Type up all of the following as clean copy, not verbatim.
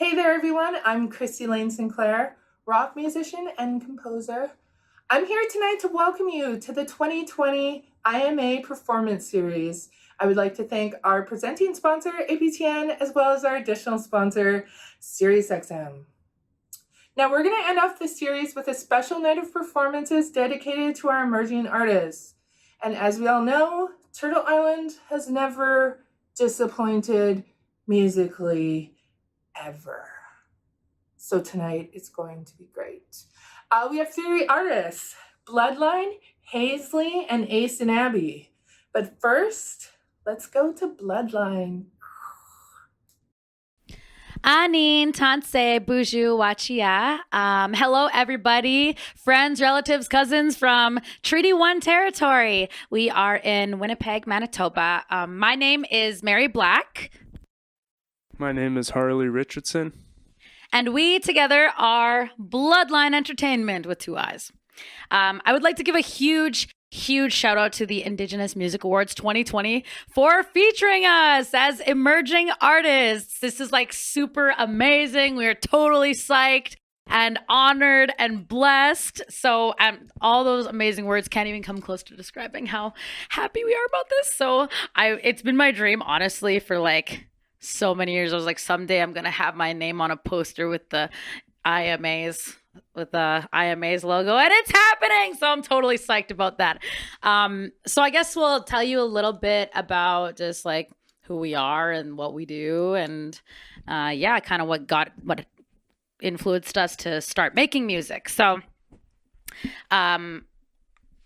Hey there, everyone. I'm Christy Lane Sinclair, rock musician and composer. I'm here tonight to welcome you to the 2020 IMA Performance Series. I would like to thank our presenting sponsor, APTN, as well as our additional sponsor, SiriusXM. Now, we're going to end off the series with a special night of performances dedicated to our emerging artists. And as we all know, Turtle Island has never disappointed musically ever. So tonight it's going to be great. We have three artists, Bloodline, Hazley, and Ace and Abby. But first, let's go to Bloodline. Anin, Tanse, Buju, Wachia. Hello, everybody, friends, relatives, cousins from Treaty 1 territory. We are in Winnipeg, Manitoba. My name is Mary Black. My name is Harley Richardson. And we together are Bloodline Entertainment with two eyes. I would like to give a huge shout out to the Indigenous Music Awards 2020 for featuring us as emerging artists. This is like super amazing. We are totally psyched and honored and blessed. So all those amazing words can't even come close to describing how happy we are about this. So it's been my dream, honestly, for like so many years. I was like, someday I'm gonna have my name on a poster with the IMA's logo, and it's happening. So I'm totally psyched about that. So I guess we'll tell you a little bit about just like who we are and what we do, and kind of what influenced us to start making music. So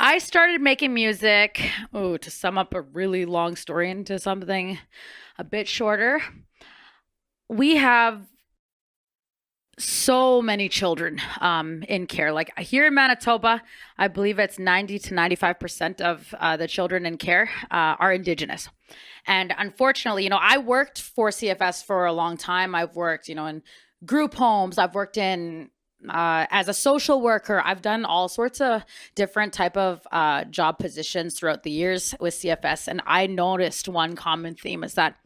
I started making music, to sum up a really long story into something a bit shorter. We have so many children in care. Like here in Manitoba, I believe it's 90 to 95% of the children in care are Indigenous. And unfortunately, I worked for CFS for a long time. I've worked, in group homes. I've worked in as a social worker. I've done all sorts of different type of job positions throughout the years with CFS. And I noticed one common theme is that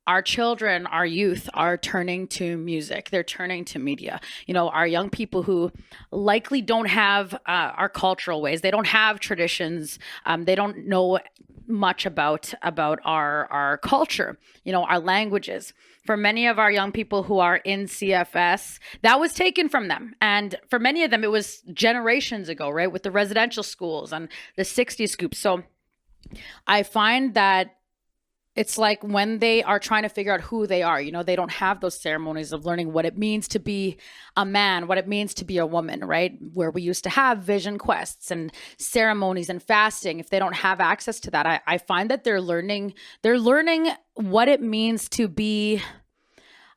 our children, our youth are turning to music. They're turning to media. Our young people who likely don't have our cultural ways. They don't have traditions. They don't know much about our culture, our languages. For many of our young people who are in CFS, that was taken from them. And for many of them, it was generations ago, right? With the residential schools and the 60s scoops. So I find that it's like when they are trying to figure out who they are, they don't have those ceremonies of learning what it means to be a man, what it means to be a woman, right? Where we used to have vision quests and ceremonies and fasting. If they don't have access to that, I find that they're learning what it means to be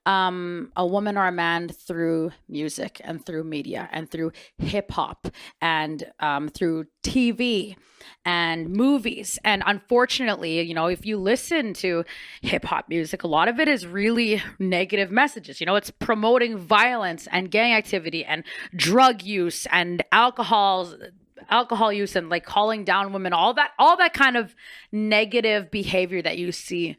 a woman or a man through music and through media and through hip hop and through TV and movies. And unfortunately, if you listen to hip hop music, a lot of it is really negative messages. It's promoting violence and gang activity and drug use and alcohol use and like calling down women, all that kind of negative behavior that you see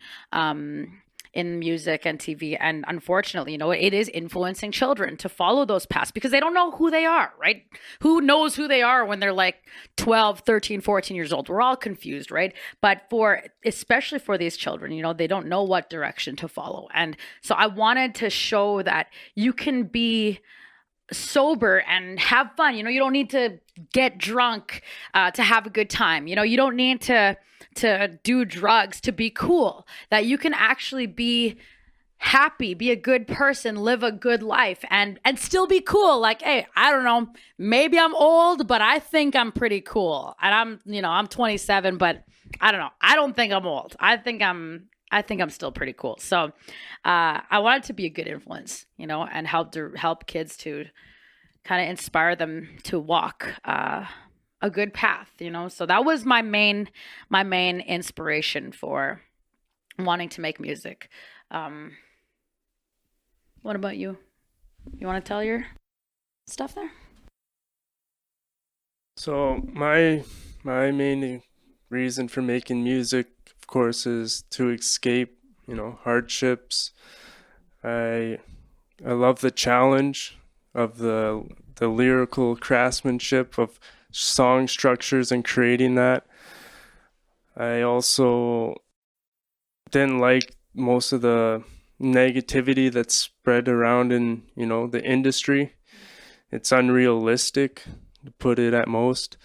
in music and TV. And unfortunately, it is influencing children to follow those paths because they don't know who they are, right? Who knows who they are when they're like 12, 13, 14 years old? We're all confused, right? But especially for these children, they don't know what direction to follow. And so I wanted to show that you can be sober and have fun. You don't need to get drunk to have a good time. You don't need to do drugs to be cool, that you can actually be happy, be a good person, live a good life and still be cool. Like, hey, I don't know, maybe I'm old, but I think I'm pretty cool. And I'm 27, but I don't know. I don't think I'm old. I think I'm still pretty cool. So I wanted to be a good influence, and help kids to kind of inspire them to walk a good path, So that was my main inspiration for wanting to make music. What about you? You want to tell your stuff there? So my main reason for making music, of course, is to escape, hardships. I I love the challenge of the lyrical craftsmanship of song structures and creating that. I also didn't like most of the negativity that's spread around in, the industry. It's unrealistic, to put it at most.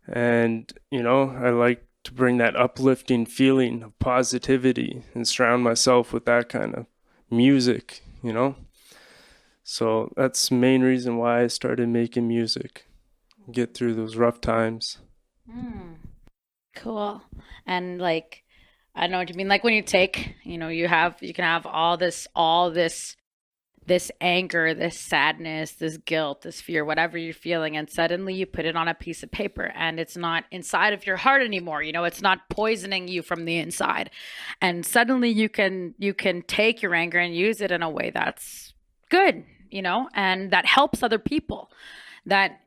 And, I like to bring that uplifting feeling of positivity and surround myself with that kind of music, So that's the main reason why I started making music. Get through those rough times. Cool. And like, I know what you mean. Like when you take, you can have this anger, this sadness, this guilt, this fear, whatever you're feeling, and suddenly you put it on a piece of paper and it's not inside of your heart anymore. It's not poisoning you from the inside. And suddenly you can take your anger and use it in a way that's good, and that helps other people. That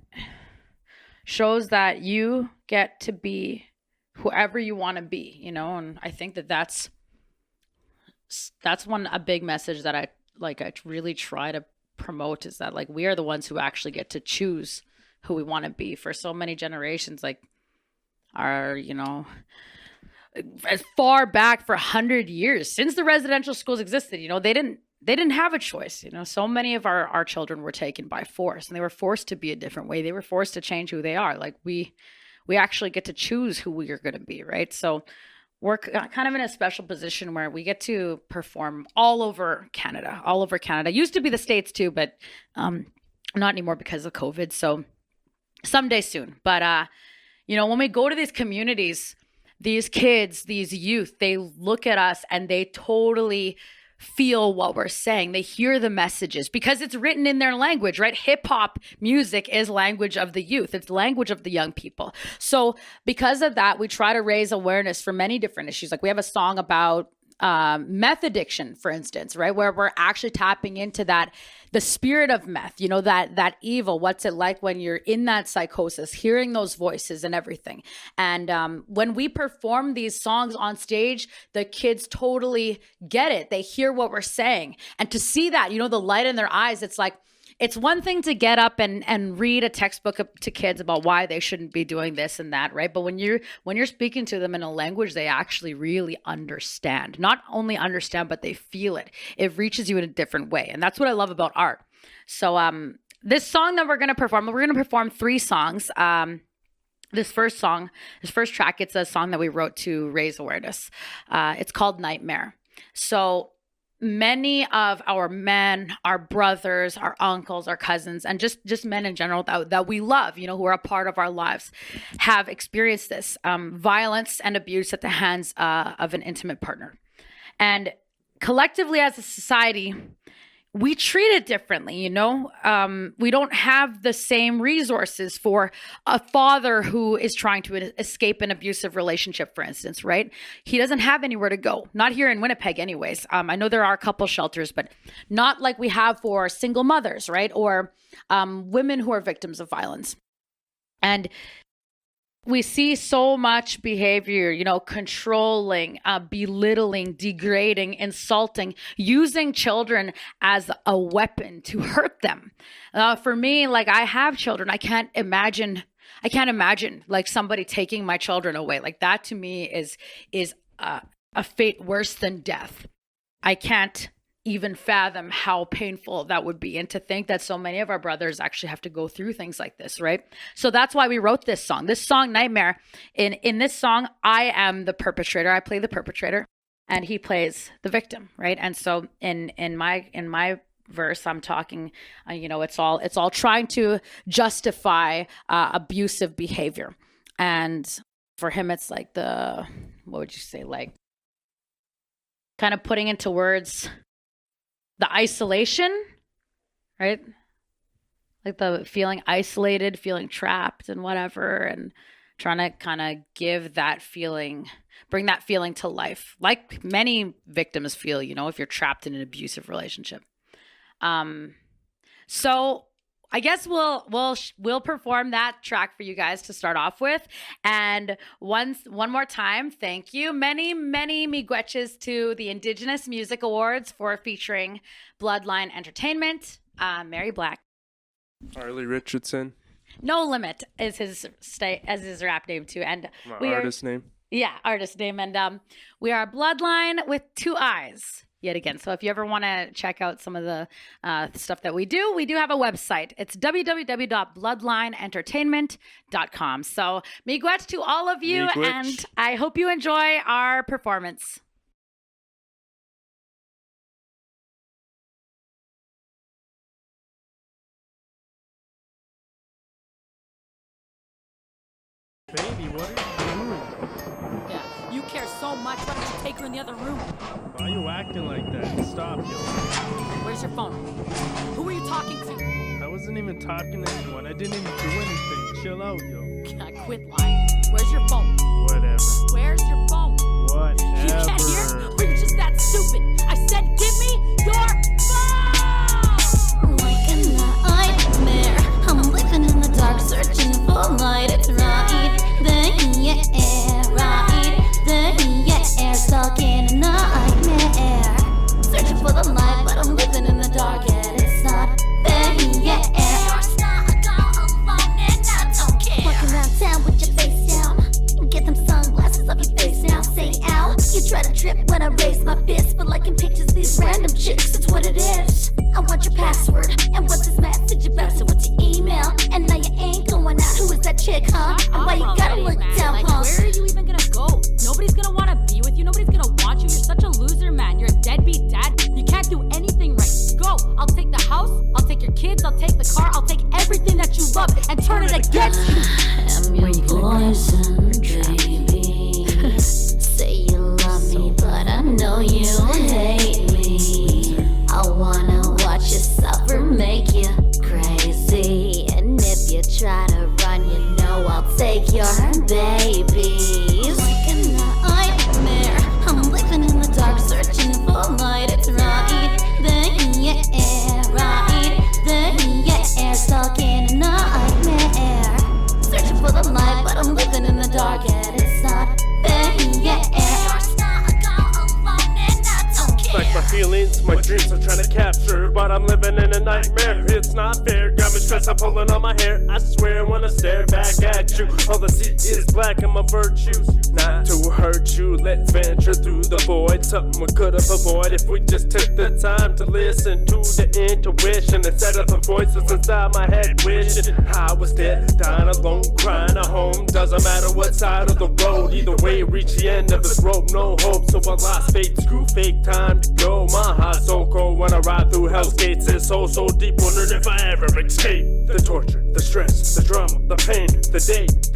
shows that you get to be whoever you want to be, and I think that's a big message that I really try to promote, is that like we are the ones who actually get to choose who we want to be. For so many generations, like as far back for 100 years since the residential schools existed, they didn't have a choice. So many of our children were taken by force, and they were forced to be a different way. They were forced to change who they are. Like we actually get to choose who we are going to be, right? So we're kind of in a special position where we get to perform all over Canada. Used to be the States too, but not anymore because of COVID. So someday soon. But when we go to these communities, these kids, these youth, they look at us and they totally feel what we're saying. They hear the messages because it's written in their language, right? Hip hop music is language of the youth. It's language of the young people. So because of that, we try to raise awareness for many different issues. Like we have a song about meth addiction, for instance, right? Where we're actually tapping into the spirit of meth, that evil. What's it like when you're in that psychosis, hearing those voices and everything. And when we perform these songs on stage, the kids totally get it. They hear what we're saying. And to see that, the light in their eyes, it's like, it's one thing to get up and read a textbook to kids about why they shouldn't be doing this and that, right? But when you're speaking to them in a language they actually really understand, not only understand, but they feel it. It reaches you in a different way. And that's what I love about art. So this song that we're going to perform 3 songs. This first track, it's a song that we wrote to raise awareness. It's called Nightmare. So many of our men, our brothers, our uncles, our cousins, and just men in general that we love, who are a part of our lives, have experienced this violence and abuse at the hands of an intimate partner. And collectively as a society, we treat it differently, we don't have the same resources for a father who is trying to escape an abusive relationship, for instance, right? He doesn't have anywhere to go, not here in Winnipeg anyways. I know there are a couple shelters, but not like we have for single mothers, right? Or women who are victims of violence. And we see so much behavior, controlling, belittling, degrading, insulting, using children as a weapon to hurt them. For me, like I have children, I can't imagine like somebody taking my children away. Like that to me is a fate worse than death. I can't even fathom how painful that would be. And to think that so many of our brothers actually have to go through things like this, right? So that's why we wrote this song, Nightmare. In this song, I am the perpetrator. I play the perpetrator and he plays the victim, right? And so in my verse, I'm talking, it's all trying to justify abusive behavior. And for him, it's like what would you say? Like kind of putting into words the isolation, right? Like the feeling isolated, feeling trapped and whatever, and trying to kind of give that feeling, bring that feeling to life. Like many victims feel, if you're trapped in an abusive relationship. So I guess we'll perform that track for you guys to start off with. And one more time, thank you. Many miigwetches to the Indigenous Music Awards for featuring Bloodline Entertainment, Mary Black. Harley Richardson. No Limit is his rap name too. And artist name. Yeah, artist name. And we are Bloodline with 2 eyes. Yet again. So if you ever want to check out some of the stuff that we do have a website. It's www.bloodlineentertainment.com. So miigwech to all of you, and I hope you enjoy our performance. Baby, what are you doing? Yeah, you care so much. Why don't you take her in the other room? Why are you acting like that? Stop, yo. Where's your phone? Who are you talking to? I wasn't even talking to anyone. I didn't even do anything. Chill out, yo. Quit lying. Where's your phone? Whatever. Where's your phone? Whatever. You can't hear? Or you're just that stupid? I said give me your phone! Like a nightmare, I'm living in the dark, searching for light. It's right there, right there, stuck in a nightmare. Searching for the light, but I'm living in the dark, and it's not there, You're stuck all alone, and I don't care. Walking around town with your face down, get them sunglasses off your face now, say ow. You try to trip when I raise my fist, but like in pictures, these random chicks, it's what it is. I want your password, and what's this message about? So what's your email? And now you ain't going out. Who is that chick, huh? And why you gotta look down, like, huh? where are you even gonna go? Nobody's gonna wanna be with you. Nobody's gonna want you. You're such a loser, man. You're a deadbeat dad. You can't do anything right. Go. I'll take the house. I'll take your kids. I'll take the car. I'll take everything that you love and turn it against you. I'm your poison, baby. Say you love me, but I know you hate me. I wanna watch you suffer, make you crazy. And if you try to run, you know I'll take your babies. Like a nightmare, I'm living in the dark, searching for light. It's right there, right there, stuck in a nightmare. Searching for the light, but I'm living in the dark, and it's not there, You're stuck all alone, and I don't care. Like my feelings, my dreams I'm trying to capture, but I'm living in a nightmare. It's not fair, got me stressed, I'm pulling on my hair. I swear when I stare back at you, all I see is black in my virtues. Not to hurt you, let's venture through the void. Something we could have avoided if we just took the time to listen to the intuition instead of the voices inside my head wishing I was dead, dying alone, crying at home. Doesn't matter what side of the road, either way reach the end of this rope. No hope, so I lost faith, screw fake time to go. My heart's so cold when I ride through hell's gates. It's so deep, wondering if I ever escape the torture, the stress, the drama, the pain, the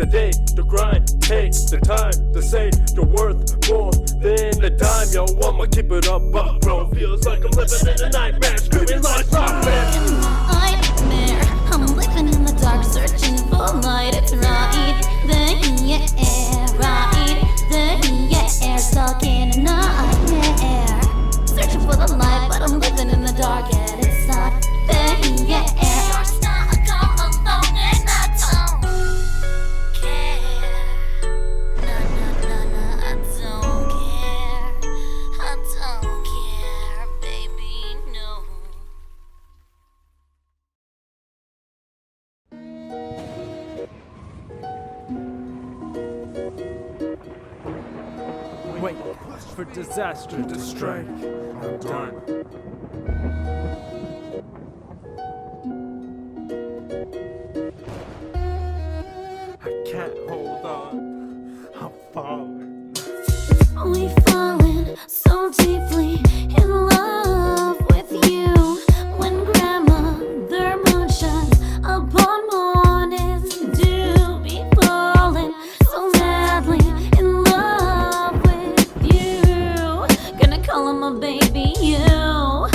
day, the grind. Take the time to say you're worth more than a dime. Yo, I'ma keep it up, bro. Feels like I'm living in a nightmare, screaming like Rockman. Nightmare, I'm living in the dark, searching for light. It's right there, right there, stuck in a nightmare. Searching for the light, but I'm living in the dark, and it's not there, You're stuck all alone, and I don't care. No, I don't care. I don't care, baby, no. Wait for disaster to strike. I'm done. I can't hold on. I'm falling. We've fallen so deeply in love with you. When grandmother moonshines upon mornings do be falling so madly in love with you. Gonna call him my baby, you'll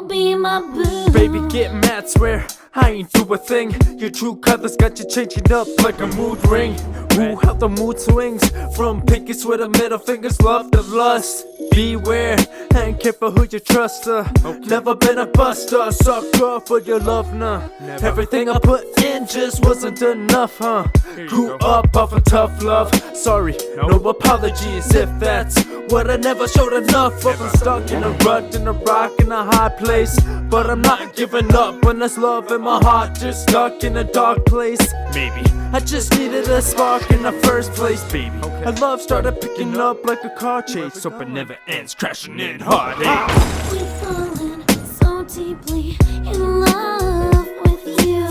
be my boo. Baby, get mad, swear I ain't do a thing. Your true colors got you changing up like a mood ring. Ooh, how the mood swings from pinkies with the middle fingers, love the lust. beware and careful who you trust. Never been a buster, sucker for your love, nah. Everything I put in just wasn't enough, huh? Grew up off of tough love. Sorry, no apologies if that's what I never showed enough of. I'm stuck in a rut, in a rock, in a high place, but I'm not giving up when there's love in my heart, just stuck in a dark place. Maybe I just needed a spark in the first place, baby. And love started picking up like a car chase, hope it never ends, crashing in heartache. We've fallen so deeply in love with you.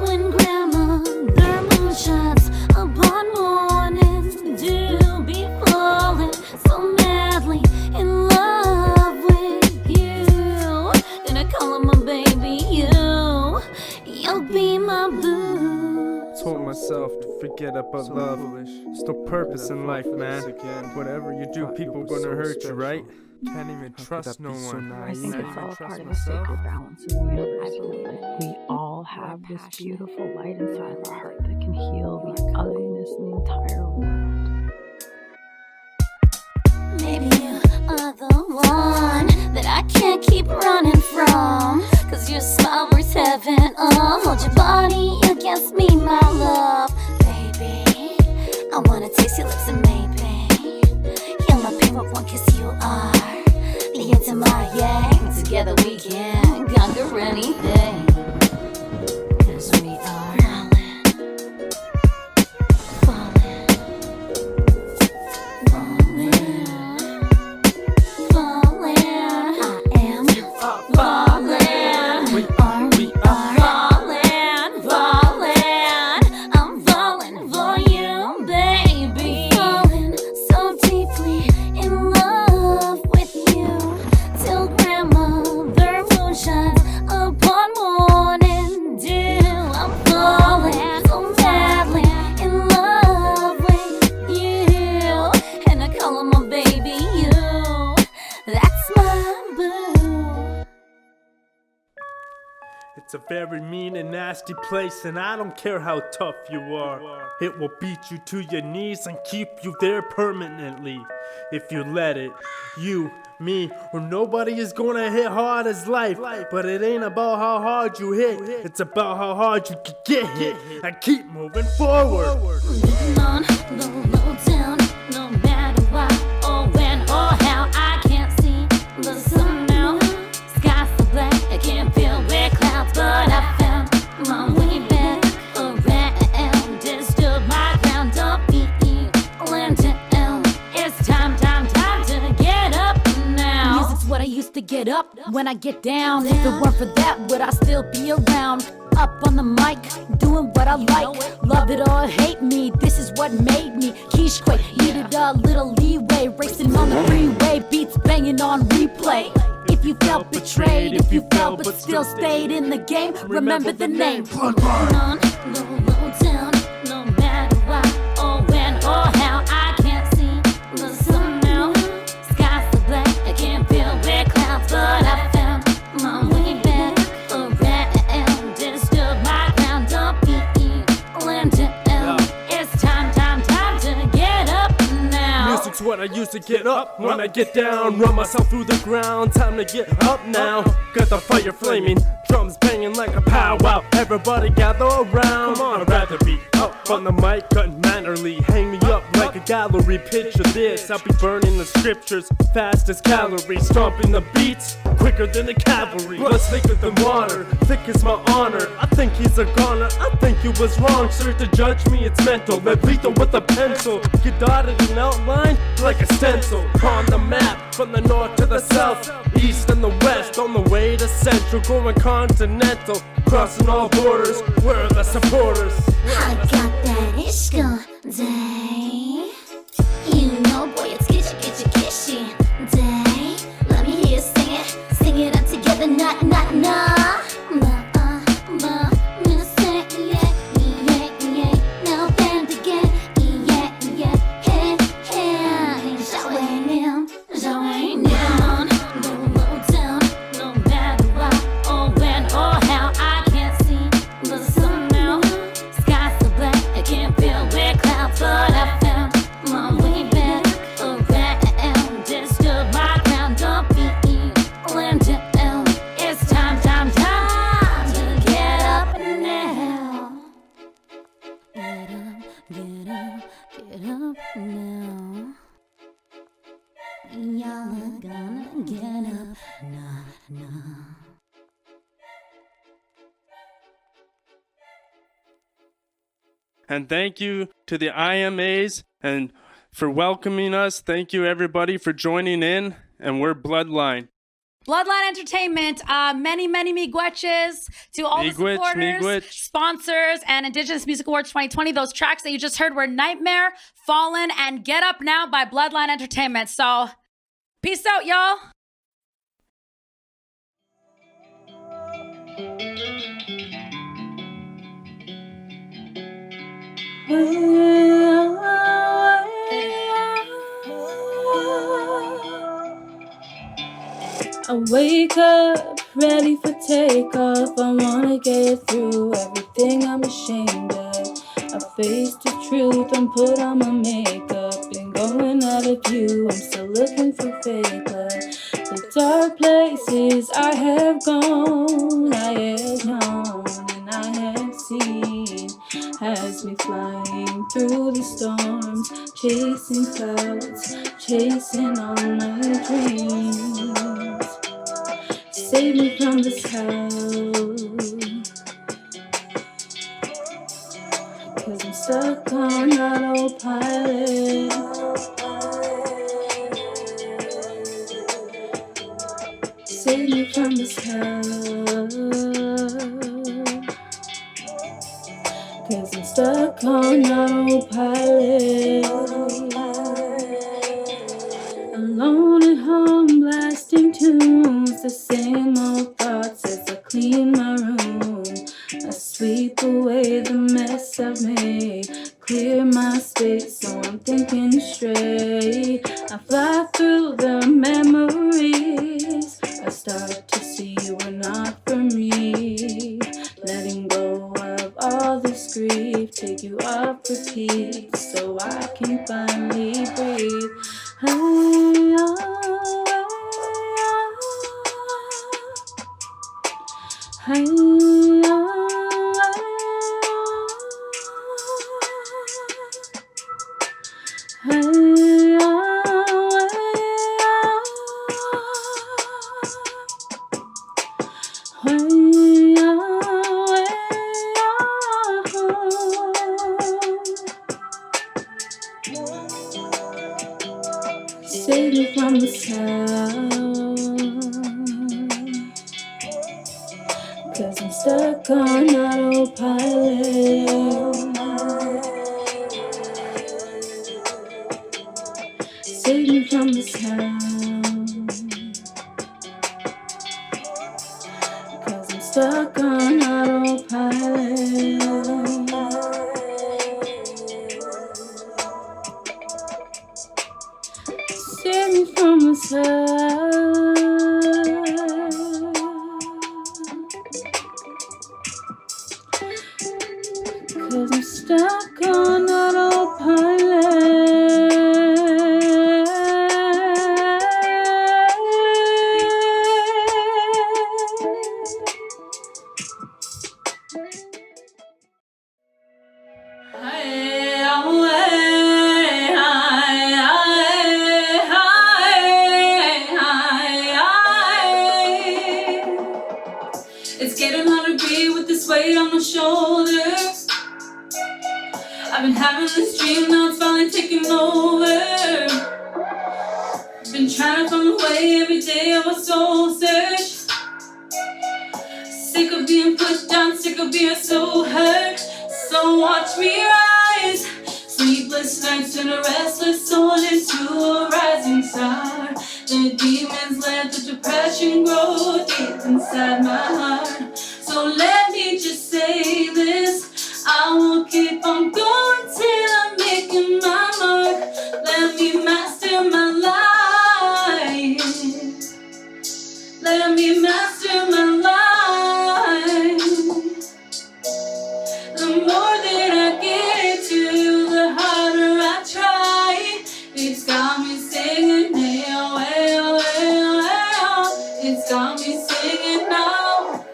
When grandmother moonshots upon morning dew, be falling so madly in love with you. Gonna call him my baby, you'll be my boo. Told myself to forget about love. There's no purpose in life, man. Whatever you do, people gonna hurt you, right? Can't even trust no one. I think it's all a part of the sacred balance of the universe. I believe it. We all have this beautiful light inside of our heart that can heal the ugliness in the entire world. Maybe you are the one that I can't keep running from, 'cause your smile worth heaven. Hold your body against me, my love, baby. I wanna taste your lips and maybe heal my pain with one kiss. You are the yin to my yang. Together we can conquer anything, 'cause we are falling, falling, falling. I am falling. We are falling, falling. I'm falling for you, baby. Falling so deeply in love with you, till grandmother moonshines upon morning dew. I'm falling so madly in love with you, and I call him my baby, you. That's my boo. It's a very mean and nasty place, and I don't care how tough you are. It will beat you to your knees and keep you there permanently. If you let it, you, me, or nobody is gonna hit hard as life. But it ain't about how hard you hit, it's about how hard you can get hit and keep moving forward. Living on the low down, no matter why or when or how. I can't see the sun now. Sky's so black, I can't feel where clouds, but I found my way back around. Just stood my ground, don't be landing. It's time to get up now. Music's what I used to get up when I get down. If it weren't for that, would I still be around? Up on the mic, doing what I like. Love it or hate me, this is what made me. Keyshquake, needed a little leeway. Racing on the freeway, beats banging on replay. If you felt betrayed, if you fell but still stayed in the game, remember the name. Bloodline. On the low down, no matter why or when or how. I can't see the sun now. Sky's so black, I can't feel where clouds, but I found my way back around. Just stood my ground, don't be landing. It's time to get up now. Music's what I used to get up when I get down. Run myself through the ground, time to get up now. Got the fire flaming, drums banging like a powwow. Everybody gather around. Come on, I'd rather be up on the mic, cutting mannerly. Hang me up like a gallery. Picture this, I'll be burning the scriptures, fast as calories, stomping the beats, quicker than the cavalry. Blood's thicker than water, thick as my honor. I think he's a goner, I think you was wrong, sir. To judge me, it's mental. Let lethal with a pencil, get dotted and outlined like a stencil. On the map, from the north to the south, east and the west, on the way to central, going continental, crossing all borders. Where are the supporters? I got that ish all day. You know, boy, it's kitschy day. Let me hear you sing it up together, not. Now band again, yeah. Hey, showing down, the low down, no matter why or when or how. I can't see the sun now. Sky's so black, I can't feel where clouds. And thank you to the IMAs and for welcoming us. Thank you, everybody, for joining in. And we're Bloodline. Bloodline Entertainment, many miigwetches to all the Miigwech, supporters, miigwech. sponsors, and Indigenous Music Awards 2020. Those tracks that you just heard were Nightmare, Fallen, and Get Up Now by Bloodline Entertainment. So, peace out, y'all. I wake up ready for takeoff. I wanna get through everything I'm ashamed of. I face the truth and put on my makeup. Been going out of view, I'm still looking for fake love. The dark places I have gone, I have known and I have seen. Has me flying through the storms, chasing clouds, chasing all my dreams. Save me from this hell, 'cause I'm stuck on autopilot. Save me from this hell, 'cause I'm stuck on autopilot. Alone at home, blasting tunes, the same old thoughts as I clean my room. I sweep away the mess I've made, clear my space so I'm thinking straight. I fly through the memories, I start to see we're not for me. Letting go of all this grief, take you off repeat so I can finally breathe. Save me from this hell, 'cause I'm stuck on autopilot. Save me from this hell, 'cause I'm stuck on autopilot. Save me from myself, 'cause I'm stuck on autopilot. It's getting hard to breathe with this weight on my shoulders. I've been having this dream, now it's finally taking over. Been trying to find a way every day of a soul search. Sick of being pushed down, sick of being so hurt. So watch me rise. Sleepless nights turn a restless soul into a rising star. The demons let the depression grow deep inside my heart. So let me just say this, I will keep on going till I'm making my mark. Let me master my life. Let me master my life. The more that I get to you, the harder I try. It's got me singing, it's got me singing now.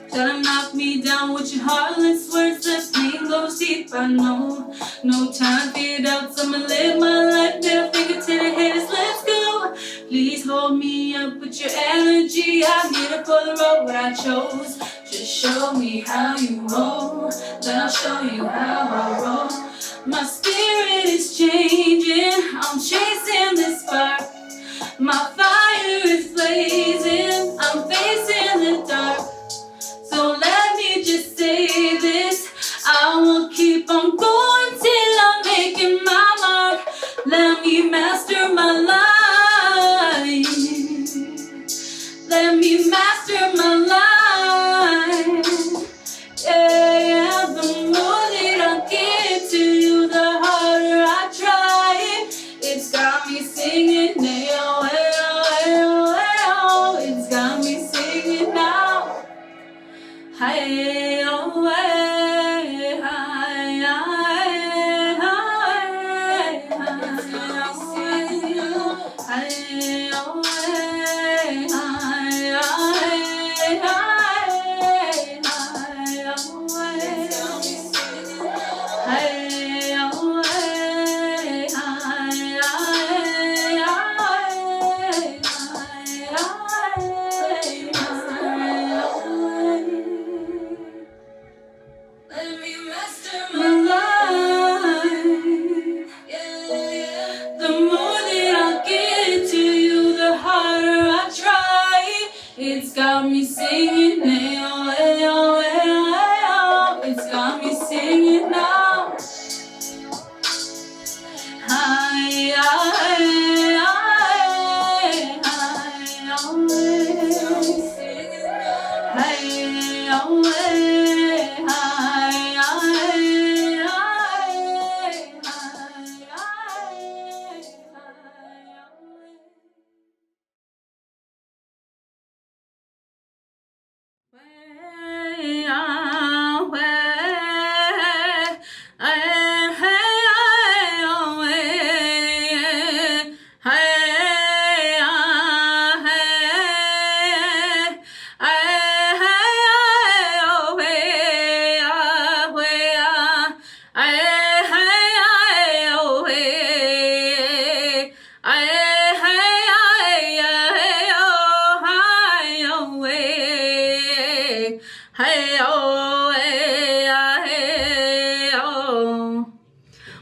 Try to knock me down with your heartless words, the pain goes deep, I know. No time for your doubts, I'ma live my life, middle finger to the haters, let's go. Please hold me up with your energy, I'm here for the road I chose. Just to show me how you roll. Then I'll show you how I roll. My spirit is changing, I'm chasing this spark. My fire is blazing, I'm facing the dark. So let me just say this, I will keep on going till I'm making my mark. Let me master my life. Let me master my life. Yeah, the more that I get to you, the harder I try it. It's got me singing now, it's got me singing now. Hey, oh, hey, hi, hi, hi, hi, oh, hey, let me master my life. The more that I get to you, the harder I try. It's got me singing now. It's got me singing now. Hi, hi, hi,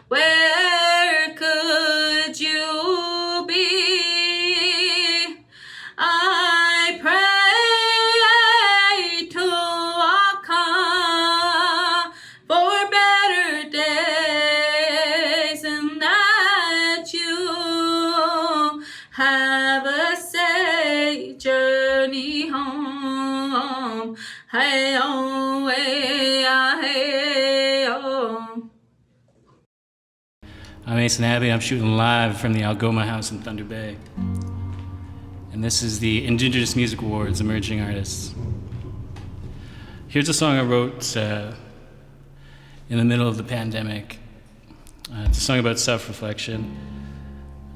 Where could you be? I pray to come for better days, and that you have a safe journey home. Hey, oh, hey, oh. I'm Mason Abbey. I'm shooting live from the Algoma House in Thunder Bay. And this is the Indigenous Music Awards Emerging Artists. Here's a song I wrote in the middle of the pandemic. It's a song about self-reflection.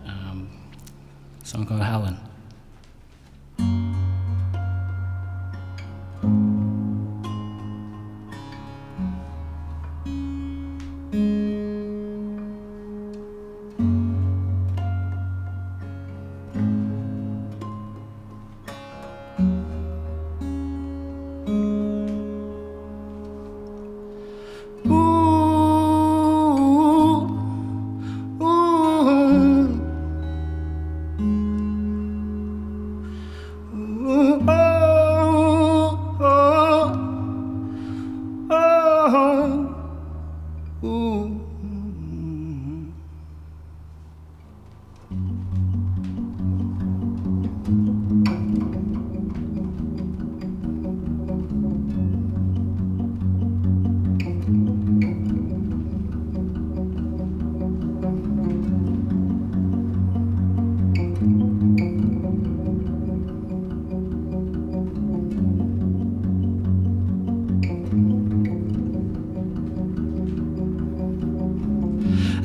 A song called Helen.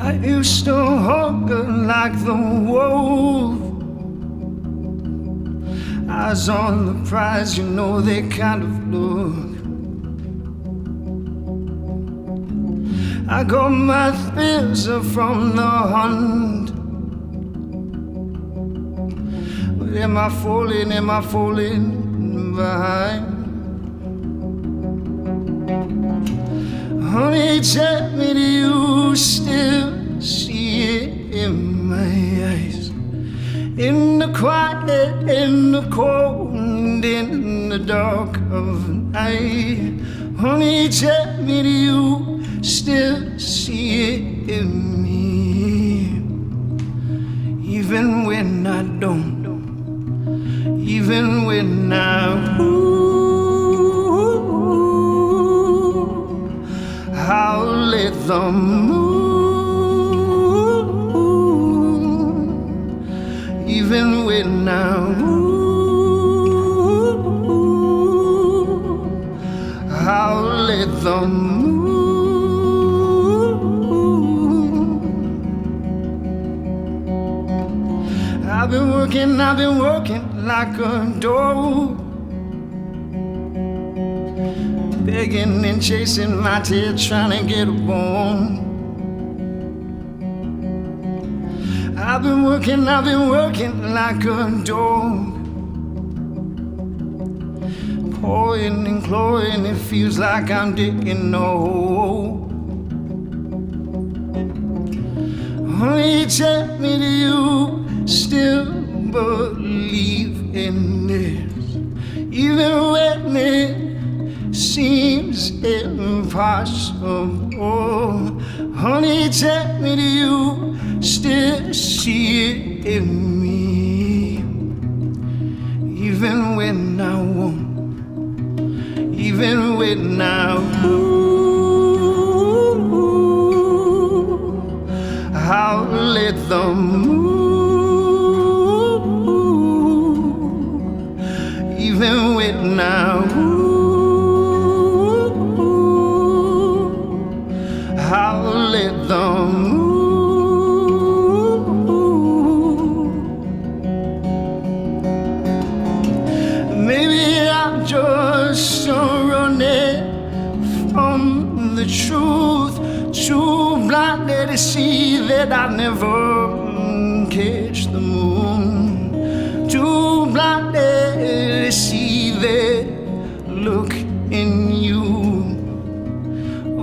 I used to hunger like the wolf. Eyes on the prize, you know they kind of look. I got my thrills from the hunt. But am I falling behind? Honey, tell me, do you still see it in my eyes? In the quiet, in the cold, in the dark of the night. Honey, tell me, do you still see it in me? Even when I don't, even when I I'll let the moon, even when I I'll let the moon. I've been working like a dog, begging and chasing my tail, trying to get a bone. I've been working like a dog, pawing and clawing, it feels like I'm digging a hole. Honey, tell me, do you still believe in this? Even when it seems impossible. Honey, tell me, do you still see it in me? Even when I won't, even when I I'll let the moon, even when I I'll let the moon. Maybe I'm just running from the truth, too blinded to see that I never catch the moon, too blinded to see that look in you.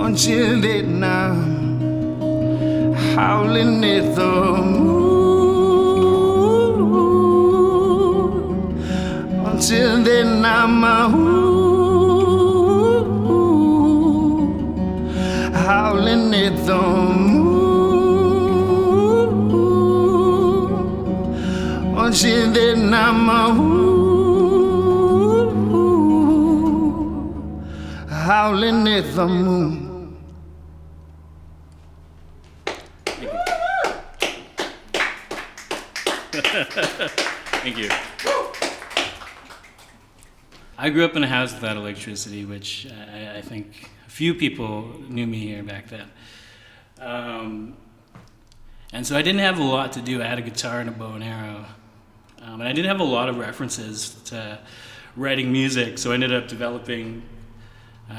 Until then I'm howling at the moon. Until then I'm howling at the moon. Until then I'm howling at the moon. Thank you. I grew up in a house without electricity, which I think a few people knew me here back then. And so I didn't have a lot to do. I had a guitar and a bow and arrow. And I didn't have a lot of references to writing music, so I ended up developing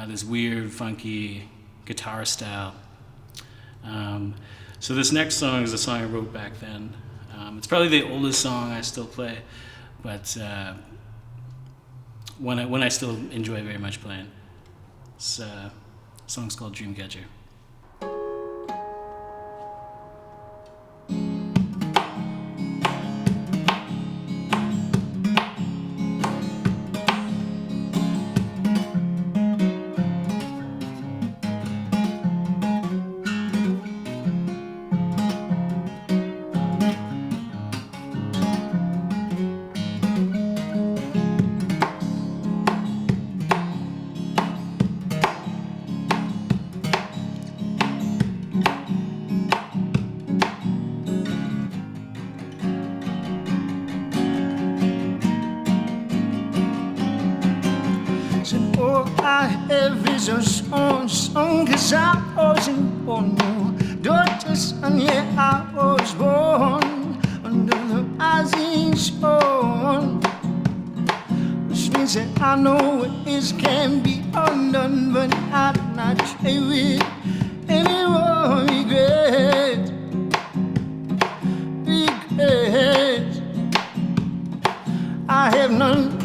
this weird, funky guitar style. So this next song is a song I wrote back then. It's probably the oldest song I still play, but one I still enjoy very much playing. This song's called Dreamcatcher. I have is a song, cause I wasn't born new. Daughter, son, yeah, I was born under the rising sun, which means that I know it can be undone, but I do not trade with any more regret. I have none.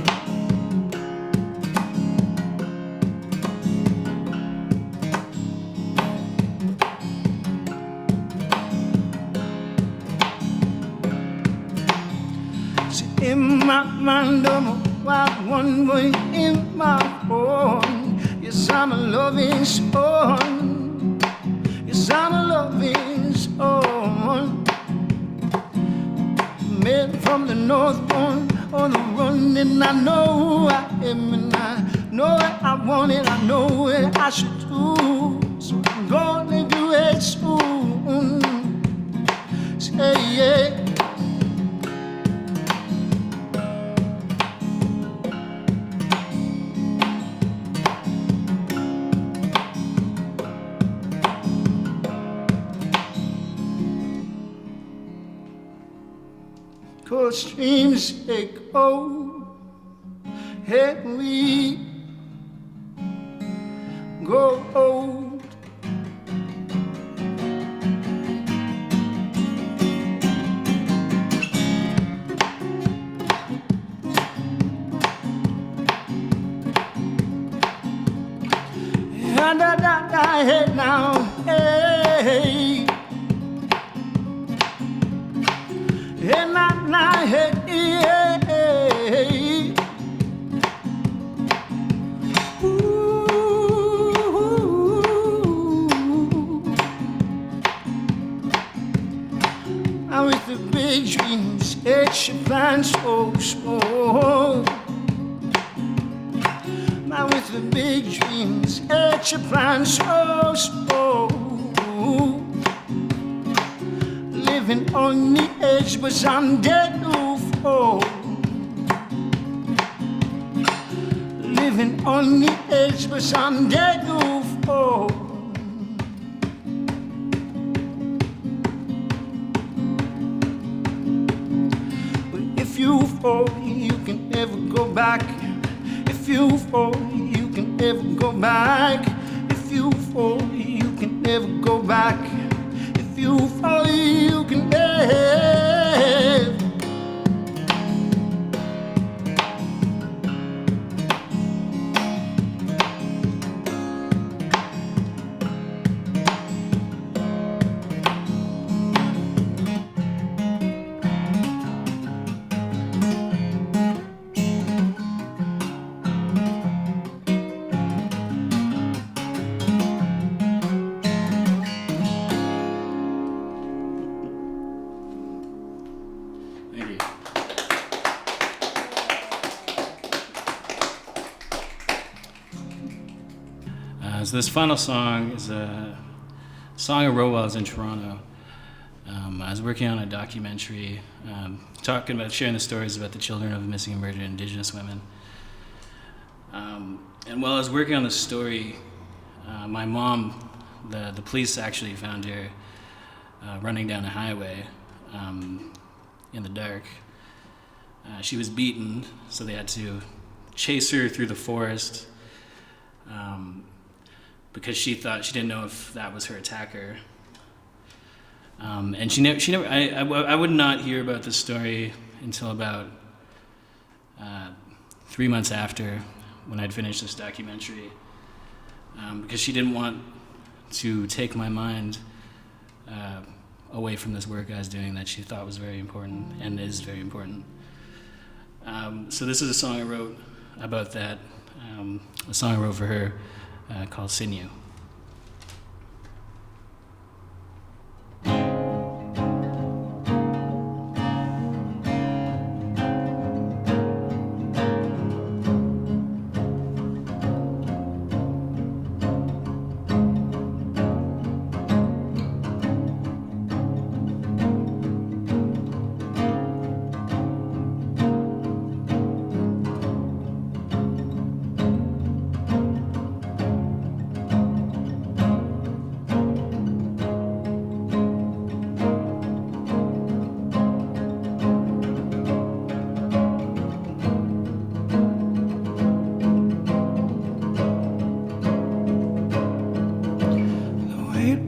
in my mind, I'm a wild one boy in my horn. Yes, I'm a loving son. Yes, I'm a loving son. Man from the north one on the run, and I know who I am, and I know what I want, and I know what I should do. So I'm gonna do it soon. Say yeah. Cold streams echo, and we go old. And I head now, hey. And I head, hey. Now with the big dreams, it's your plan so small. Now with the big dreams, it's your plan so small. Living on the edge, but I'm dead to fall. Living on the edge, but I'm dead to fall. But if you fall, you can never go back. If you fall, you can never go back. If you fall, you can never go back. If you fall, you can never. Thank you. So this final song is a song I wrote while I was in Toronto. I was working on a documentary talking about sharing the stories about the children of missing and murdered Indigenous women. And while I was working on this story, my mom, the police actually found her running down a highway in the dark. She was beaten, so they had to chase her through the forest because she didn't know if that was her attacker. And I would not hear about this story until about 3 months after, when I'd finished this documentary, because she didn't want to take my mind away from this work I was doing that she thought was very important and is very important. So this is a song I wrote about that, a song I wrote for her called Sinew.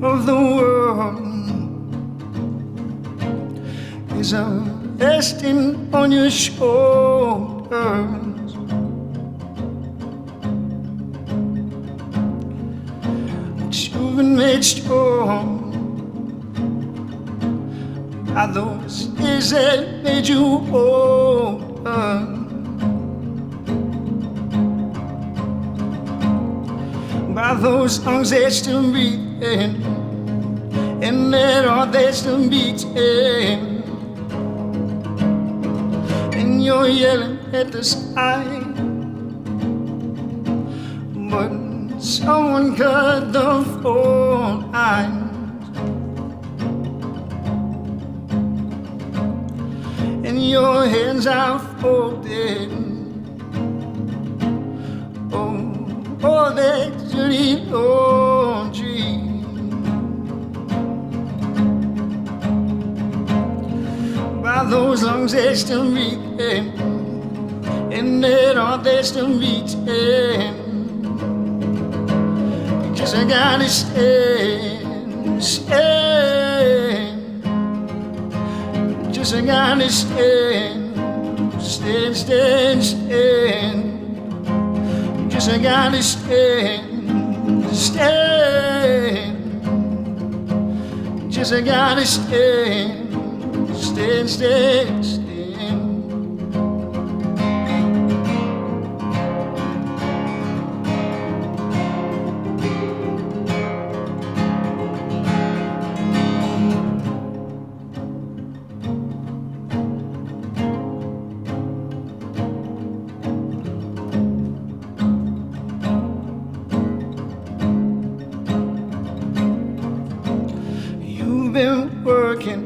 Of the world is a resting on your shoulders. But you've been made strong by those years that made you old. by those lungs they're still breathing, and their heart they're still beating, and you're yelling at the sky, but someone cut the phone lines, and your hands are folded. Oh, that dirty laundry. By those lungs they're still breathing, and that heart they're still beating. Just I gotta stand, stand. Just I gotta stand, stand, stand, stand. Just I gotta stand, stand. Just I gotta stand, stand, stand, stand. You've been working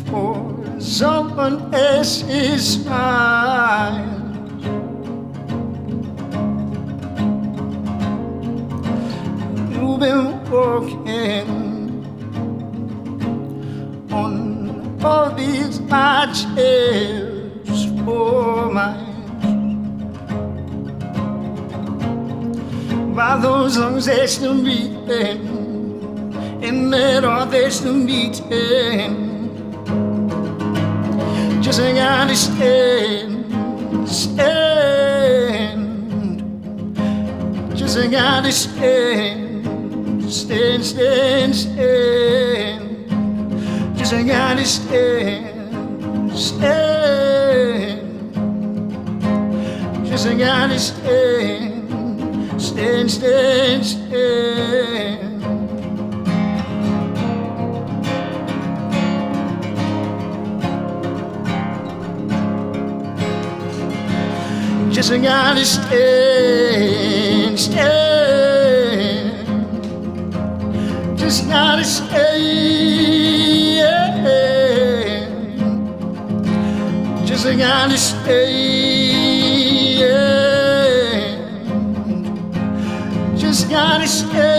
for someone else's smile. You've been working on all these high chairs for mine. By those lungs they're still beating, and that heart they're still beating. Just I gotta stand, stand. Just I gotta stand, stand, stand, stand. Just I gotta stand, stand. Just I gotta stand, stand, stand, stand. Just I gotta stand, stand. Just gotta stand. Just I gotta stand. Just gotta stand.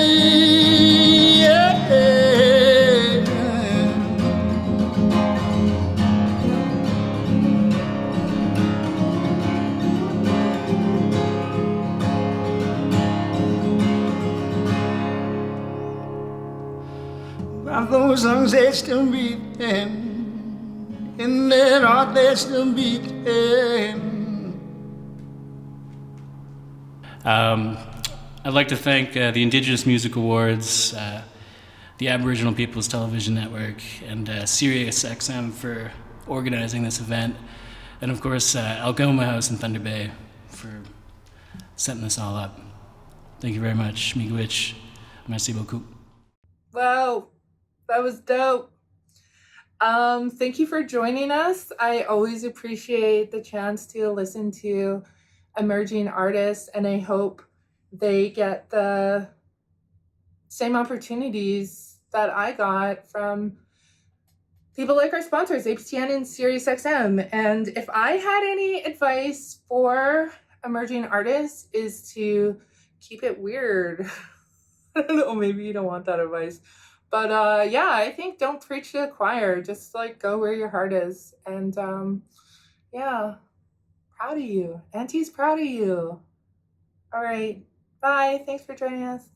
By those lungs they're still breathing, in that heart they're still beating. I'd like to thank the Indigenous Music Awards, the Aboriginal People's Television Network, and Sirius XM for organizing this event, and of course Algoma House in Thunder Bay for setting this all up. Thank you very much. Miigwech. Merci beaucoup. Wow, that was dope. Thank you for joining us. I always appreciate the chance to listen to emerging artists, and I hope they get the same opportunities that I got from people like our sponsors, APTN and SiriusXM. And if I had any advice for emerging artists, is to keep it weird. I don't know, maybe you don't want that advice. But yeah, I think don't preach to the choir. Just like go where your heart is. And yeah, proud of you. Auntie's proud of you. All right. Bye. Thanks for joining us.